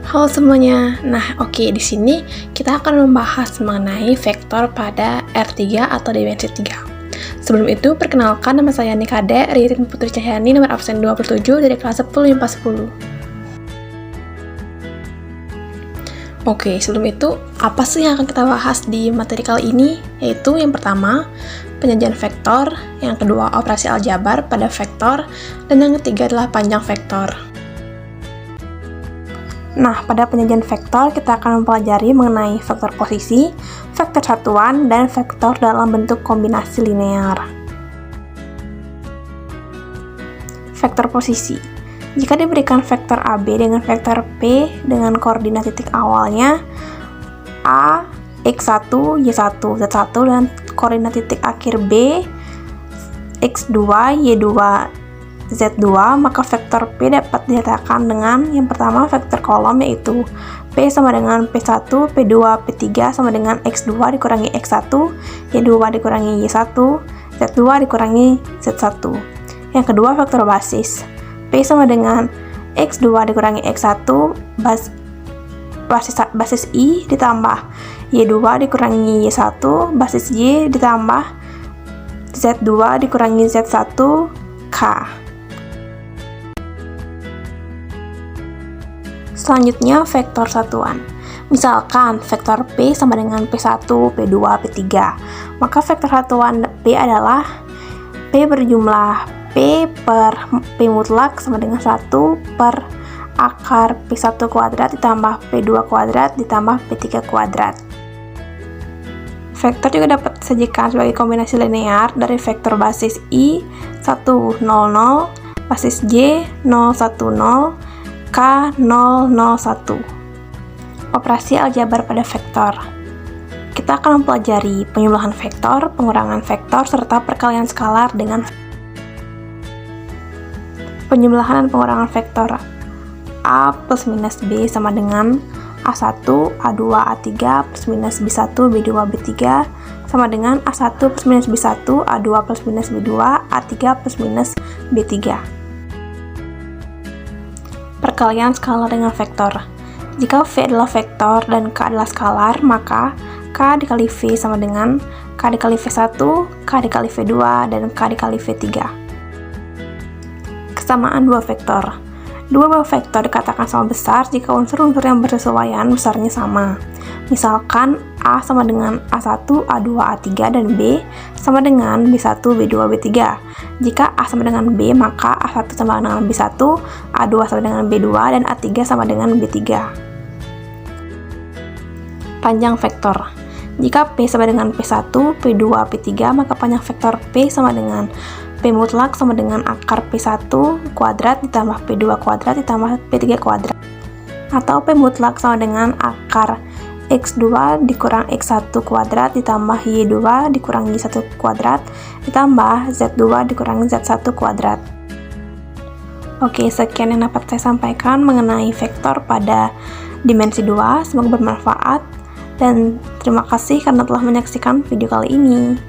Halo semuanya. Nah, oke, di sini kita akan membahas mengenai vektor pada R3 atau dimensi 3. Sebelum itu, perkenalkan nama saya Nikade Ririn Putri Cahyani, nomor absen 27 dari kelas 10 IPA 10. Oke, sebelum itu, apa sih yang akan kita bahas di materi kali ini? Yaitu yang pertama, penyajian vektor, yang kedua, operasi aljabar pada vektor, dan yang ketiga adalah panjang vektor. Nah, pada penyajian vektor, kita akan mempelajari mengenai vektor posisi, vektor satuan, dan vektor dalam bentuk kombinasi linear. Vektor posisi. Jika diberikan vektor AB dengan vektor P dengan koordinat titik awalnya A, X1, Y1, Z1, dan koordinat titik akhir B, X2, Y2, Z2, maka vektor P dapat dinyatakan dengan yang pertama vektor kolom, yaitu P sama dengan P1, P2, P3 sama dengan X2 dikurangi X1, Y2 dikurangi Y1, Z2 dikurangi Z1. Yang kedua vektor basis, P sama dengan X2 dikurangi X1 basis I ditambah Y2 dikurangi Y1 basis Y ditambah Z2 dikurangi Z1 K. Selanjutnya, vektor satuan. Misalkan vektor P sama dengan P1, P2, P3. Maka vektor satuan P adalah P berjumlah P per P mutlak sama dengan 1 per akar P1 kuadrat ditambah P2 kuadrat ditambah P3 kuadrat. Vektor juga dapat disajikan sebagai kombinasi linear dari vektor basis I 1, 0, 0, basis J 0, 1, 0, K 0, 0, 1. Operasi aljabar pada vektor. Kita akan mempelajari penjumlahan vektor, pengurangan vektor, serta perkalian skalar dengan penjumlahan dan pengurangan vektor. A plus minus B sama dengan A1, A2, A3 plus minus B1, B2, B3 sama dengan A1 plus minus B1, A2 plus minus B2, A3 plus minus B3. Perkalian skalar dengan vektor. Jika V adalah vektor dan K adalah skalar, maka K dikali V sama dengan K dikali V1, K dikali V2, dan K dikali V3. Kesamaan dua vektor. Dua buah vektor dikatakan sama besar jika unsur-unsur yang bersesuaian besarnya sama. Misalkan A sama dengan A1, A2, A3, dan B sama dengan B1, B2, B3. Jika A sama dengan B, maka A1 sama dengan B1, A2 sama dengan B2, dan A3 sama dengan B3. Panjang vektor. Jika P sama dengan P1, P2, P3, maka panjang vektor P sama dengan P mutlak sama dengan akar P1 kuadrat ditambah P2 kuadrat ditambah P3 kuadrat. Atau P mutlak sama dengan akar X2 dikurang X1 kuadrat ditambah Y2 dikurang Y1 kuadrat ditambah Z2 dikurangi Z1 kuadrat. Oke, sekian yang dapat saya sampaikan mengenai vektor pada dimensi 2. Semoga bermanfaat dan terima kasih karena telah menyaksikan video kali ini.